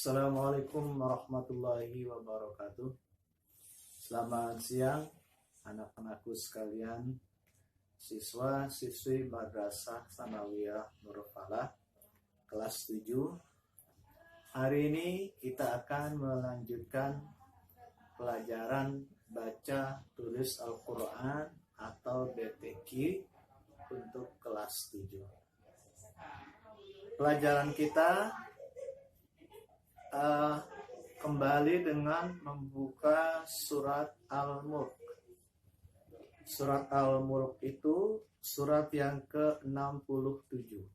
Assalamualaikum warahmatullahi wabarakatuh. Selamat siang anak-anakku sekalian, siswa-siswi Madrasah Tsanawiyah Nurul Falah kelas 7. Hari ini kita akan melanjutkan pelajaran baca tulis Al-Quran atau BTQ untuk kelas 7. Pelajaran kita kembali dengan membuka surat Al-Mulk. Surat Al-Mulk itu surat yang ke-67.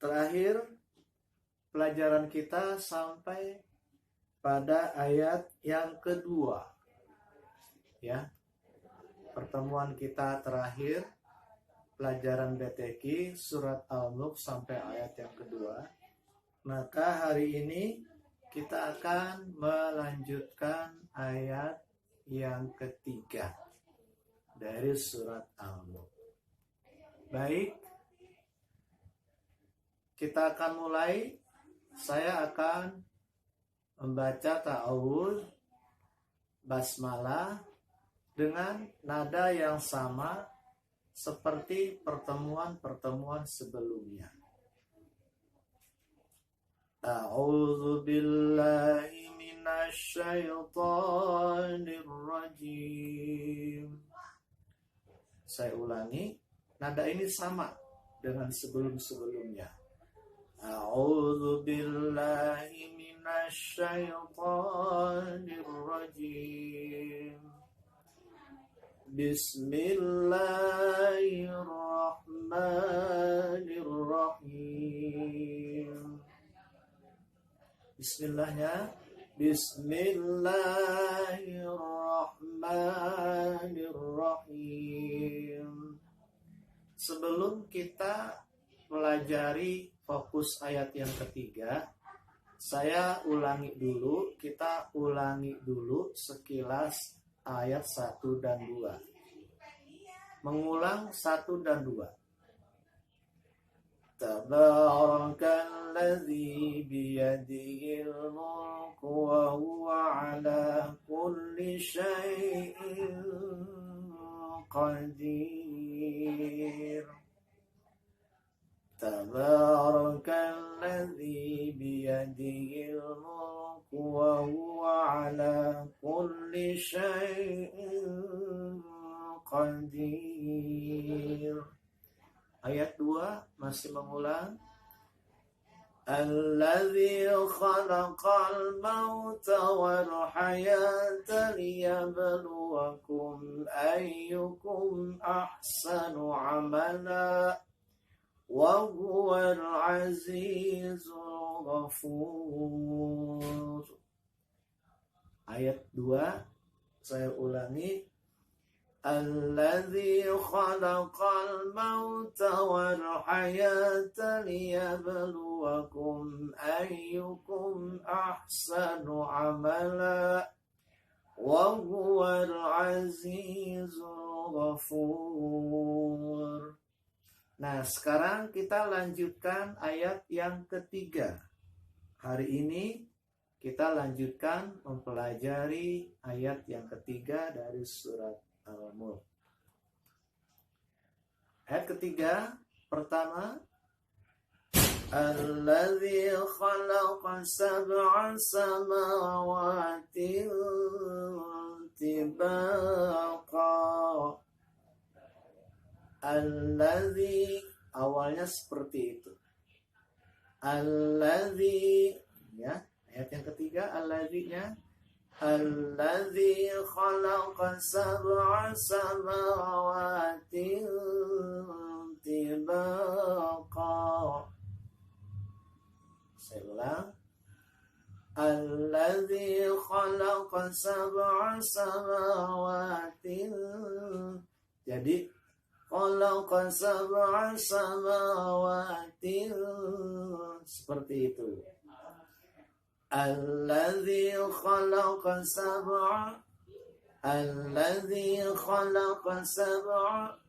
Terakhir pelajaran kita sampai pada ayat yang kedua. Ya. Pertemuan kita terakhir pelajaran BTQ surat Al-Mulk sampai ayat yang kedua. Maka hari ini kita akan melanjutkan ayat yang ketiga dari surat Al-Mulk. Baik, kita akan mulai. Saya akan membaca ta'awudz, basmalah dengan nada yang sama seperti pertemuan-pertemuan sebelumnya. A'udzu billahi minasy syaithanir rajim. Saya ulangi, nada ini sama dengan sebelum-sebelumnya. A'udzu billahi minasy syaithanir rajim. Bismillahirrahmanirrahim. Bismillahnya, Bismillahirrahmanirrahim. Sebelum kita pelajari fokus ayat yang ketiga, saya kita ulangi dulu sekilas ayat 1 dan 2. Mengulang 1 dan 2. Tabarakalladzi biyadihil mulku wa huwa ala kulli syai'in qadir. Tabarakalladzi biyadihil mulku wa huwa ala kulli syai'in qadir. Ayat 2 masih mengulang. Alladzi khalaqal mauta wal hayata liyabluwakum ayyukum ahsanu amala wa huwal azizul ghafur. Ayat 2 saya ulangi. Alladzi khalaqal mauta wal hayata liyabluwakum ayyukum ahsanu amala wa huwal azizul ghafur. Nah, sekarang kita lanjutkan ayat yang ketiga. Hari ini kita lanjutkan mempelajari ayat yang ketiga dari surat Al-Mulk. Ayat ketiga, pertama, Alladzi khalaqa sab'a samawati tibaqa. Alladzi, awalnya seperti itu. Alladzi, ya, ayat yang ketiga, alladzi-nya. Alladzi khalaqa sab'a samawati tibaqa. Saya ulang. Alladzi khalaqa sab'a samawati. Jadi khalaqa sab'a samawati seperti itu. Alladzi khalaqa sab'a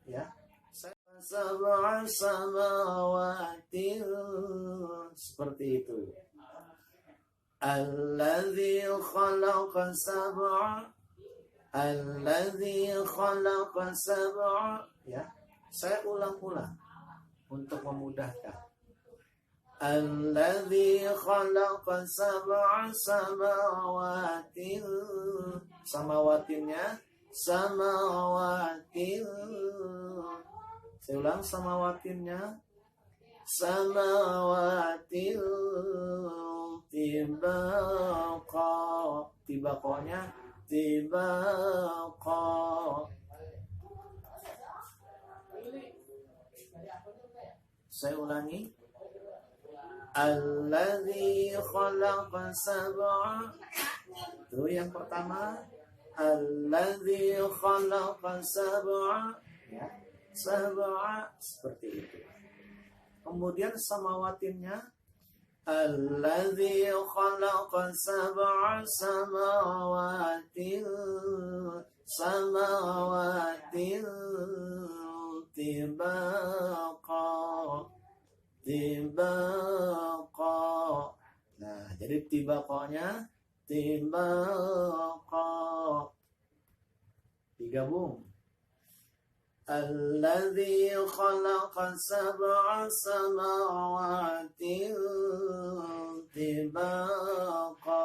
ya sab'a samawati seperti itu. Alladzi khalaqa sab'a. Alladzi khalaqa sab'a. Ya, saya ulang-ulang untuk memudahkan. Alladzi khalaqa sab'a samawatin. Samawatinnya samawatin. Saya ulang, samawatinnya samawatin tibaqa. Tibaqonya tibaqa. Saya ulangi. Alladzi khalaqa sab'a. Itu yang pertama. Alladzi khalaqa sab'a. Ya, sab'a seperti itu. Kemudian samawatinnya alladzi khalaqa sab'a samawatin samawatin tibaqa tibaqa. Nah, jadi tibaqanya tibaqa. Digabung. Alladzi khalaqa sab'a samawatin tibaqa.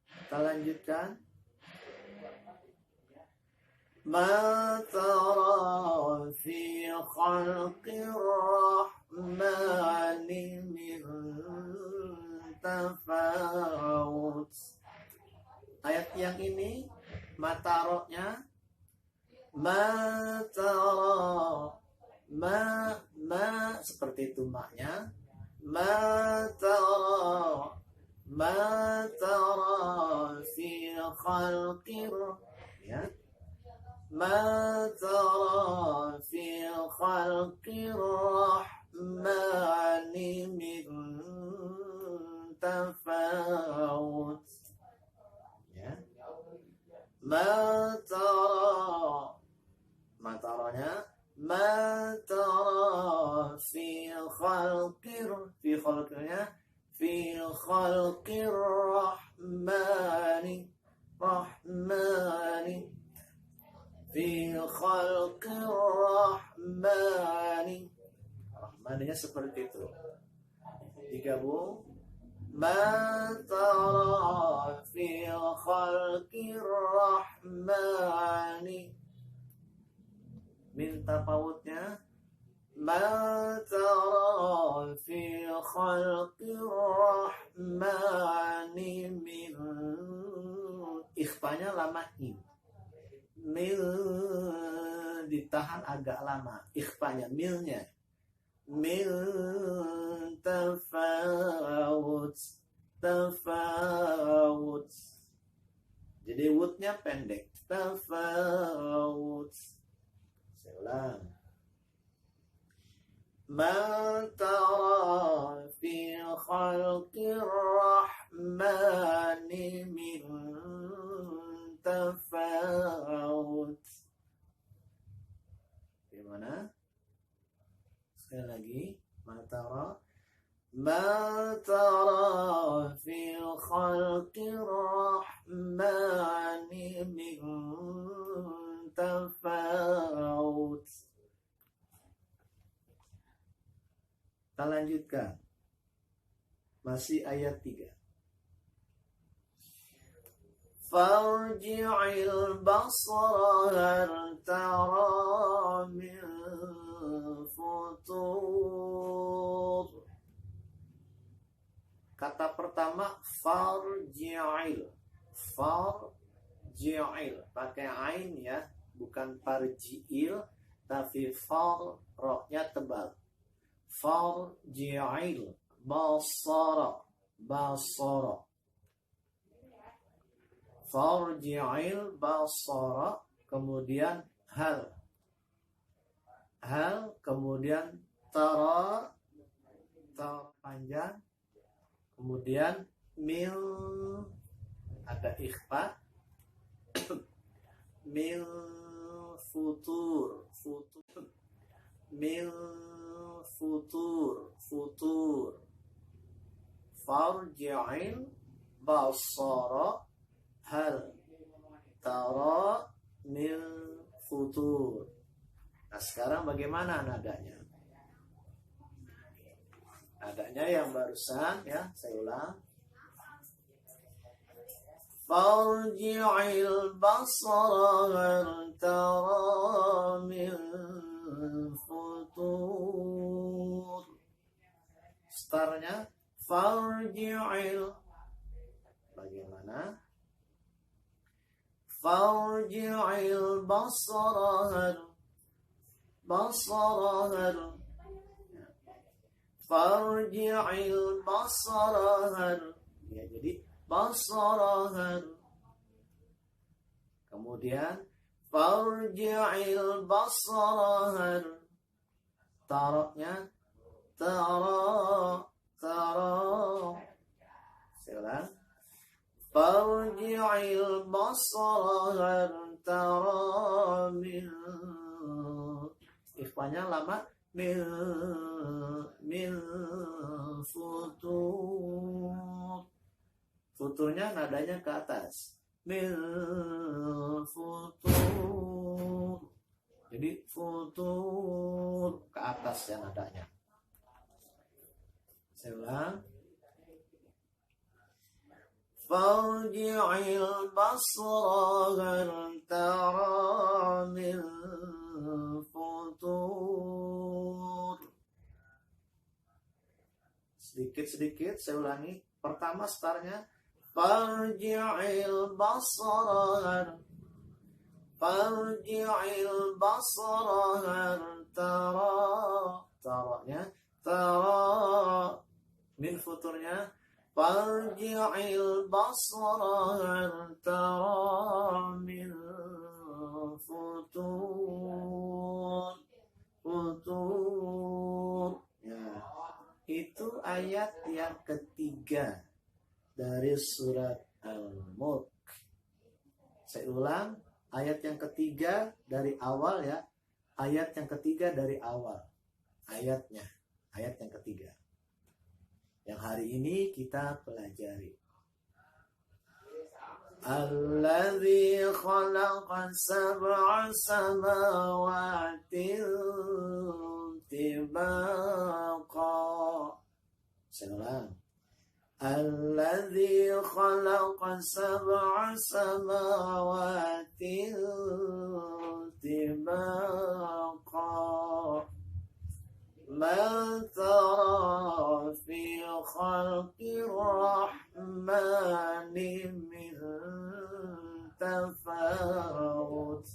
Kita lanjutkan. Ma tara fi khalqir rahmani min tafawut. Ayat yang ini mataroknya matara, ma seperti itu maknya. Matara fi khalqir, ya, matara fi khalqir rahmani min tafawut, ya. Matara, mataranya matara fi khalqir, fi khalqirnya fi khalqir rahmani rahmani fi khalqir rahmani. Rahmaninya seperti itu. Digabung. Ma tara fi khalqir rahmani. Minta pautnya. Ma tara fi khalqir rahmani min. Ikhfanya lama in. Mil ditahan agak lama. Ikhfanya, milnya. Mil tafawut, tafawut. Jadi wutnya pendek. Tafawut. Saya ulang. Ma tara fi khalqir rahmani min tafawut. Gimana? Sekali lagi. Ma tara fi khalqir rahmani min tafawut. Kita lanjutkan. Masih ayat 3. Farji'il basara hal tara min futur. Kata pertama farji'il. Farji'il pakai ain ya, bukan farji'il, tapi far, roknya tebal. Farji'il basara, basara. Farji'il basara, kemudian hal, kemudian tara, panjang, kemudian mil, ada ikhfa, mil futur, mil futur, farji'il basara hal tara min futur. Nah, sekarang bagaimana nadanya? Nadanya yang barusan ya, saya ulang. Farji'il basara hal tara min futur. Startnya farji'il. Bagaimana? Farji'il basara hal farji'il basara hal. Ya, jadi basara hal. Kemudian farji'il basara hal. Taroknya tara. Silakan. Farji'il basara hal tara min. Ikhwanya lama min futur. Futurnya nadanya ke atas. Min futur. Jadi futur ke atas ya nadanya. Saya ulang. Farji'il basara hal tara min futur. Sedikit-sedikit saya ulangi. Pertama startnya farji'il basara hal tara. Taranya tara. Min futurnya farji'il basara hal tara min futur. Ya, itu ayat yang ketiga dari surat Al-Mulk. Saya ulang, ayat yang ketiga dari awal ya. Ayat yang ketiga dari awal. Ayatnya, ayat yang ketiga. Yang hari ini kita pelajari. Alladzi khalaqa sab'a samawati tibaqa. Saya ulang. Alladzi khalaqa sab'a samawati tibaqa. ما ترى في خلق الرحمن من تفاوت.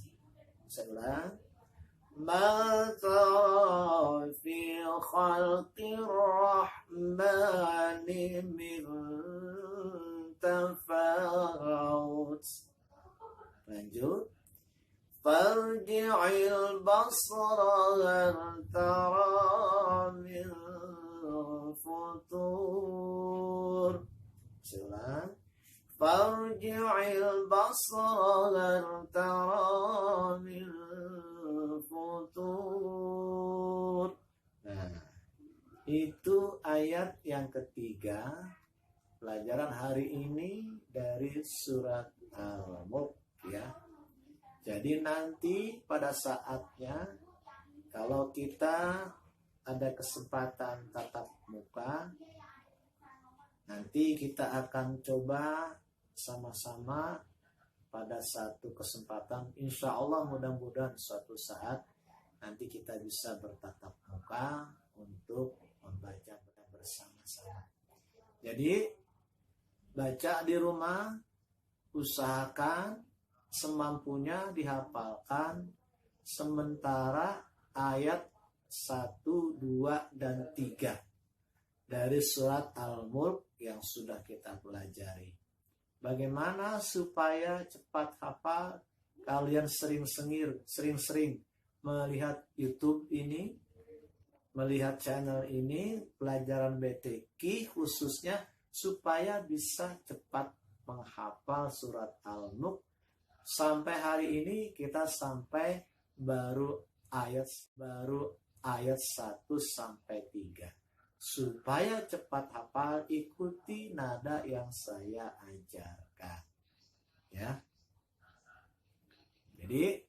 ما ترى في خلق الرحمن من تفاوت. Lanjut. Farji'il basara hal tara min futur. Silakan. Farji'il basara hal tara min futur. Nah, itu ayat yang ketiga pelajaran hari ini dari surat Al-Mulk ya. Jadi nanti pada saatnya kalau kita ada kesempatan tatap muka, nanti kita akan coba sama-sama pada satu kesempatan. Insya Allah mudah-mudahan suatu saat nanti kita bisa bertatap muka untuk membaca bersama-sama. Jadi baca di rumah, usahakan semampunya dihafalkan sementara ayat 1, 2, dan 3 dari surat Al-Mulk yang sudah kita pelajari. Bagaimana supaya cepat hafal? Kalian sering-sering melihat YouTube ini, melihat channel ini, pelajaran BTQ khususnya supaya bisa cepat menghafal surat Al-Mulk. Sampai hari ini kita sampai baru ayat 1 sampai 3. Supaya cepat hafal, ikuti nada yang saya ajarkan. Ya. Jadi,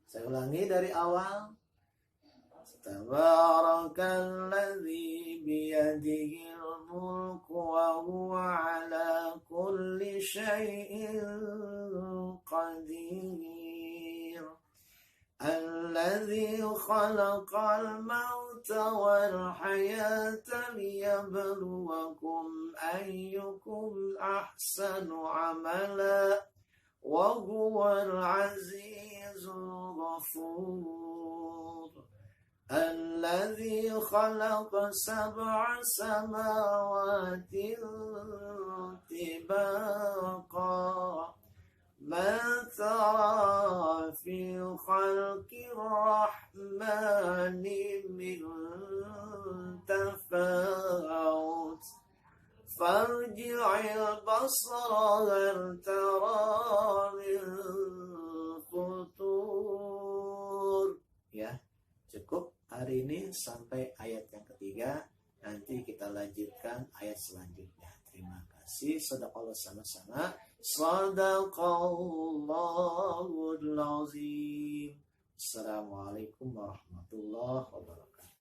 saya ulangi dari awal. Tabarakalladzi biyadihil mulku wa huwa ala kulli syai'in qadir. Alladzi khalaqal mauta wal hayata liyabluwakum ayyukum ahsanu amala wa huwal azizul ghafur. Alladzi khalaqa sab'a samawati tibaqa. ما ترى في خلق الرحمن من تفاوت فارجع البصر هل ترى من فطور. Ya, cukup hari ini sampai ayat yang ketiga. Nanti kita lanjutkan ayat selanjutnya. Terima kasih. Sadaqallah sama-sama. Sadaqallahul azim. Assalamualaikum warahmatullahi wabarakatuh.